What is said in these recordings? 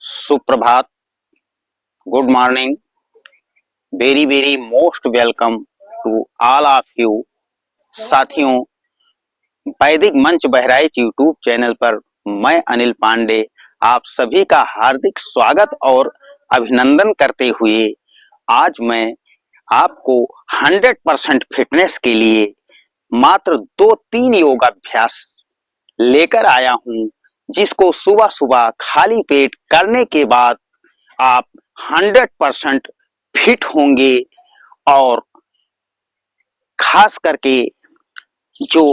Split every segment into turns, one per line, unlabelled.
सुप्रभात, good morning, very very most welcome to all of you. साथियों, वैदिक मंच बहराइच यूट्यूब चैनल पर मैं अनिल पांडे आप सभी का हार्दिक स्वागत और अभिनंदन करते हुए आज मैं आपको 100% फिटनेस के लिए मात्र 2-3 योगाभ्यास लेकर आया हूं, जिसको सुबह सुबह खाली पेट करने के बाद आप 100% फिट होंगे और खास करके जो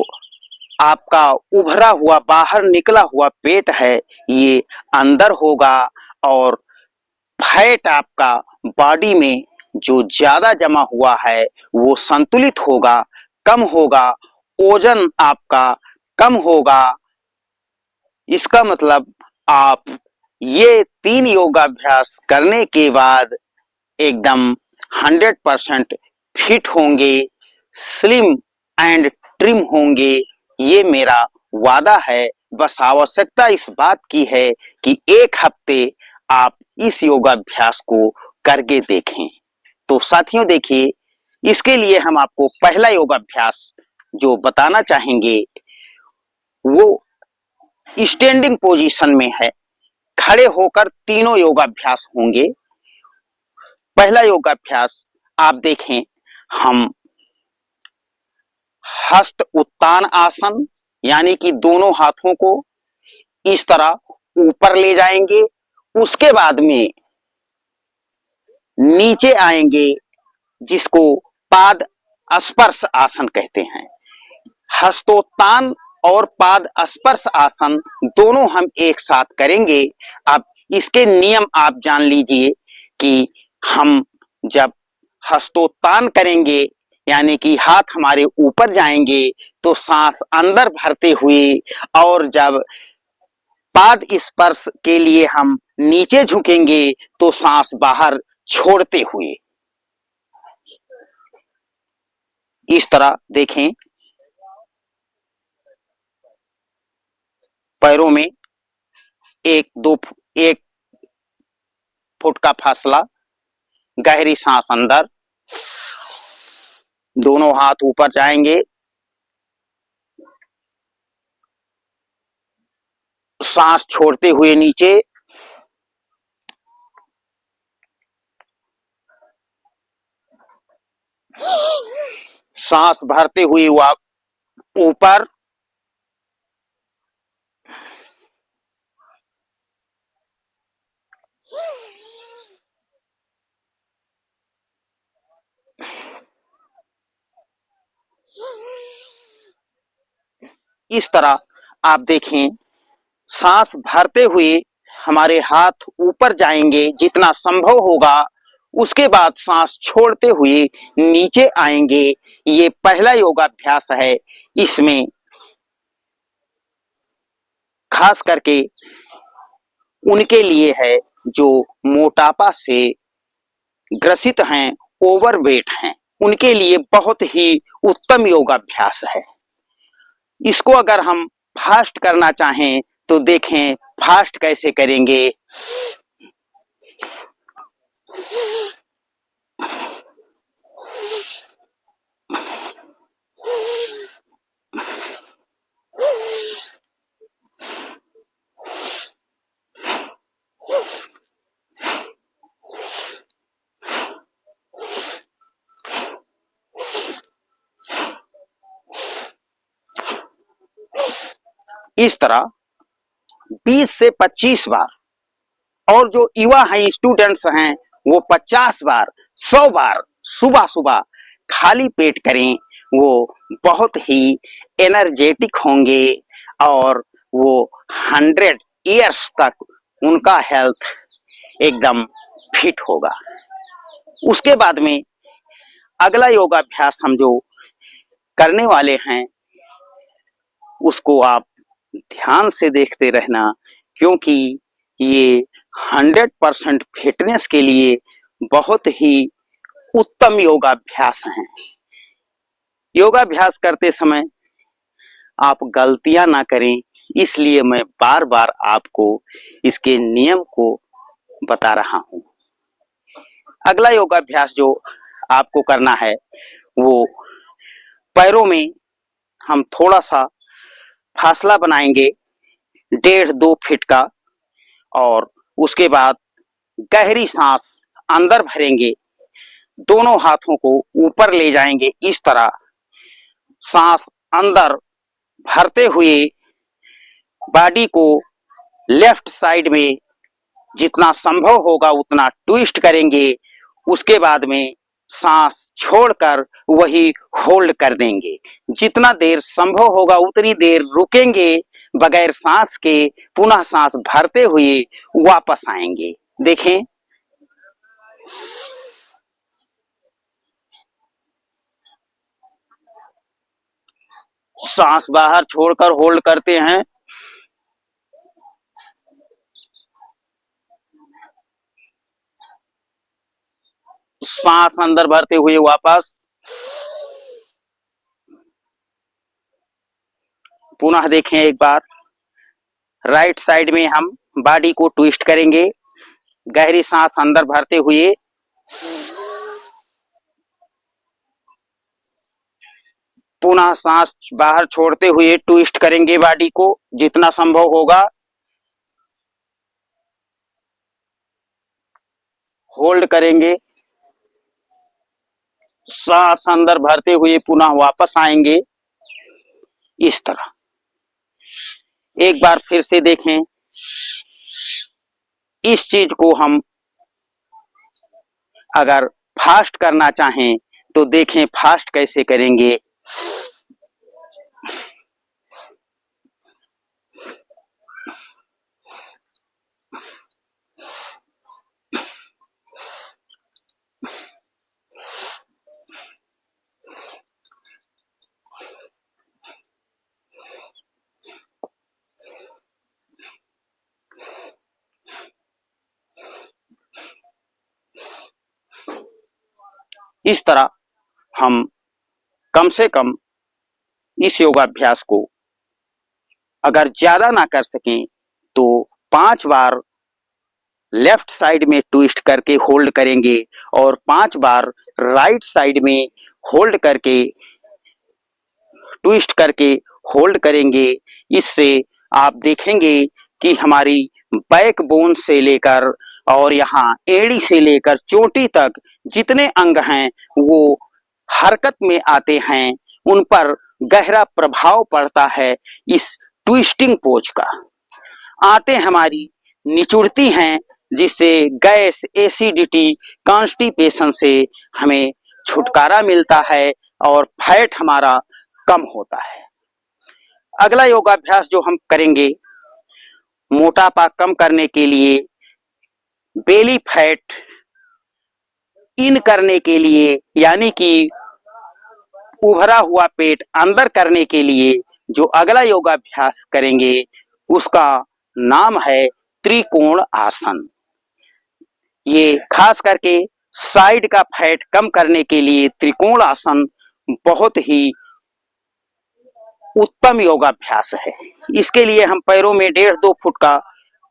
आपका उभरा हुआ बाहर निकला हुआ पेट है ये अंदर होगा और फैट आपका बॉडी में जो ज्यादा जमा हुआ है वो संतुलित होगा, कम होगा, ओजन आपका कम होगा। इसका मतलब आप ये 3 योगाभ्यास करने के बाद एकदम 100% फिट होंगे, स्लिम एंड ट्रिम होंगे, ये मेरा वादा है। बस आवश्यकता इस बात की है कि 1 हफ्ते आप इस योगाभ्यास को करके देखें। तो साथियों देखिए, इसके लिए हम आपको पहला योगाभ्यास जो बताना चाहेंगे वो स्टैंडिंग पोजीशन में है। खड़े होकर तीनों योगाभ्यास होंगे। पहला योगाभ्यास आप देखें, हम हस्त उत्तान आसन यानी कि दोनों हाथों को इस तरह ऊपर ले जाएंगे। उसके बाद में नीचे आएंगे, जिसको पाद स्पर्श आसन कहते हैं। हस्तोत्तान और पाद स्पर्श आसन दोनों हम एक साथ करेंगे। अब इसके नियम आप जान लीजिए कि हम जब हस्तोत्तान करेंगे यानी कि हाथ हमारे ऊपर जाएंगे तो सांस अंदर भरते हुए, और जब पाद स्पर्श के लिए हम नीचे झुकेंगे तो सांस बाहर छोड़ते हुए। इस तरह देखें, पैरों में 1 फुट का फासला, गहरी सांस अंदर, दोनों हाथ ऊपर जाएंगे, सांस छोड़ते हुए नीचे, सांस भरते हुए ऊपर, इस तरह आप देखें, सांस भरते हुए हमारे हाथ ऊपर जाएंगे जितना संभव होगा, उसके बाद सांस छोड़ते हुए नीचे आएंगे। ये पहला योगाभ्यास है। इसमें खास करके उनके लिए है जो मोटापा से ग्रसित हैं, ओवरवेट हैं, उनके लिए बहुत ही उत्तम योगाभ्यास है। इसको अगर हम फास्ट करना चाहें तो देखें फास्ट कैसे करेंगे। इस तरह 20 से 25 बार, और जो युवा हैं, स्टूडेंट्स हैं, वो 50 बार, 100 बार सुबह सुबह खाली पेट करें। वो बहुत ही एनर्जेटिक होंगे और वो 100 इयर्स तक उनका हेल्थ एकदम फिट होगा। उसके बाद में अगला योगाभ्यास हम जो करने वाले हैं उसको आप ध्यान से देखते रहना, क्योंकि ये 100% फिटनेस के लिए बहुत ही उत्तम योगाभ्यास हैं। योगाभ्यास करते समय आप गलतियां ना करें, इसलिए मैं बार बार आपको इसके नियम को बता रहा हूं। अगला योगाभ्यास जो आपको करना है वो पैरों में हम थोड़ा सा फासला बनाएंगे 1.5-2 फीट का, और उसके बाद गहरी सांस अंदर भरेंगे, दोनों हाथों को ऊपर ले जाएंगे। इस तरह सांस अंदर भरते हुए बॉडी को लेफ्ट साइड में जितना संभव होगा उतना ट्विस्ट करेंगे। उसके बाद में सांस छोड़कर वही होल्ड कर देंगे। जितना देर संभव होगा उतनी देर रुकेंगे बगैर सांस के, पुनः सांस भरते हुए वापस आएंगे। देखें, सांस बाहर छोड़कर होल्ड करते हैं, सांस अंदर भरते हुए वापस, पुनः देखें एक बार। राइट साइड में हम बॉडी को ट्विस्ट करेंगे, गहरी सांस अंदर भरते हुए, पुनः सांस बाहर छोड़ते हुए ट्विस्ट करेंगे बॉडी को जितना संभव होगा, होल्ड करेंगे, सांस अंदर भरते हुए पुनः वापस आएंगे। इस तरह एक बार फिर से देखें। इस चीज को हम अगर फास्ट करना चाहें तो देखें फास्ट कैसे करेंगे। इस तरह हम कम से कम इस योगाभ्यास को अगर ज्यादा ना कर सकें तो 5 बार लेफ्ट साइड में ट्विस्ट करके होल्ड करेंगे और 5 बार राइट साइड में होल्ड करके ट्विस्ट करके होल्ड करेंगे। इससे आप देखेंगे कि हमारी बैक बोन से लेकर और यहाँ एड़ी से लेकर चोटी तक जितने अंग हैं वो हरकत में आते हैं, उन पर गहरा प्रभाव पड़ता है इस ट्विस्टिंग पोज का। आते हमारी निचुड़ती हैं जिससे गैस, एसिडिटी, कॉन्स्टिपेशन से हमें छुटकारा मिलता है और फैट हमारा कम होता है। अगला योगाभ्यास जो हम करेंगे मोटापा कम करने के लिए, बेली फैट इन करने के लिए, यानी कि उभरा हुआ पेट अंदर करने के लिए जो अगला योगाभ्यास करेंगे उसका नाम है त्रिकोण आसन। ये खास करके साइड का फैट कम करने के लिए त्रिकोण आसन बहुत ही उत्तम योगाभ्यास है। इसके लिए हम पैरों में 1.5-2 फुट का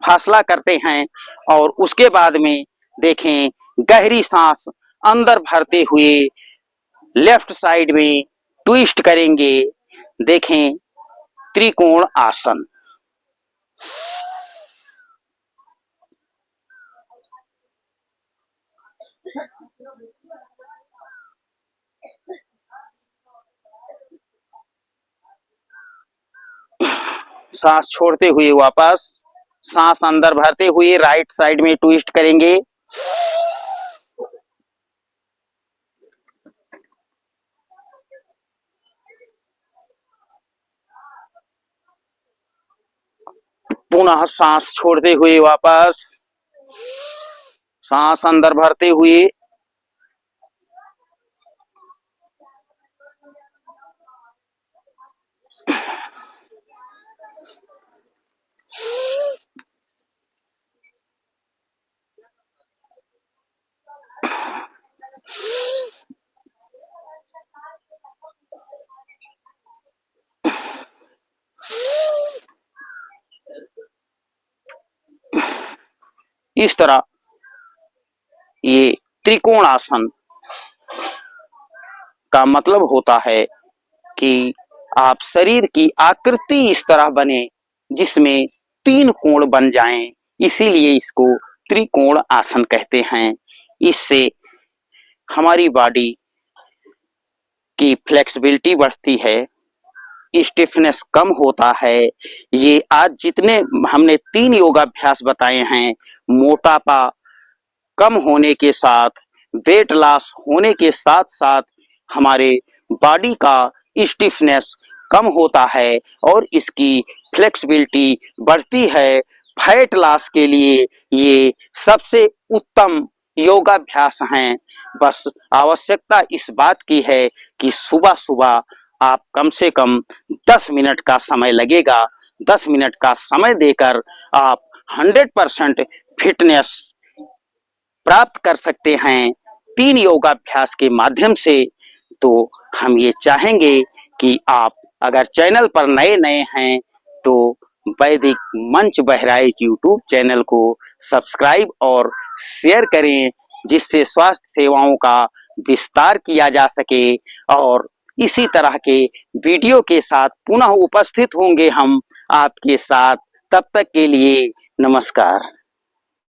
फासला करते हैं और उसके बाद में देखें गहरी सांस अंदर भरते हुए लेफ्ट साइड में ट्विस्ट करेंगे। देखें त्रिकोण आसन। सांस छोड़ते हुए वापस, सांस अंदर भरते हुए राइट साइड में ट्विस्ट करेंगे, पुनः सांस छोड़ते हुए वापस, सांस अंदर भरते हुए, इस तरह ये त्रिकोण आसन का मतलब होता है कि आप शरीर की आकृति इस तरह बने जिसमें 3 कोण बन जाएं, इसीलिए इसको त्रिकोण आसन कहते हैं। इससे हमारी बॉडी की फ्लेक्सिबिलिटी बढ़ती है, स्टिफनेस कम होता है। ये आज जितने हमने 3 योगाभ्यास बताए हैं, मोटापा कम होने के साथ, वेट लॉस होने के साथ साथ हमारे बॉडी का स्टिफनेस कम होता है और इसकी फ्लेक्सिबिलिटी बढ़ती है। फैट लॉस के लिए ये सबसे उत्तम योगाभ्यास हैं। बस आवश्यकता इस बात की है कि सुबह सुबह आप कम से कम 10 मिनट का समय लगेगा। 10 मिनट का समय देकर आप 100% फिटनेस प्राप्त कर सकते हैं 3 योगाभ्यास के माध्यम से। तो हम ये चाहेंगे कि आप अगर चैनल पर नए हैं तो वैदिक मंच बहराइच यूट्यूब चैनल को सब्सक्राइब और शेयर करें, जिससे स्वास्थ्य सेवाओं का विस्तार किया जा सके। और इसी तरह के वीडियो के साथ पुनः उपस्थित होंगे हम आपके साथ। तब तक के लिए नमस्कार।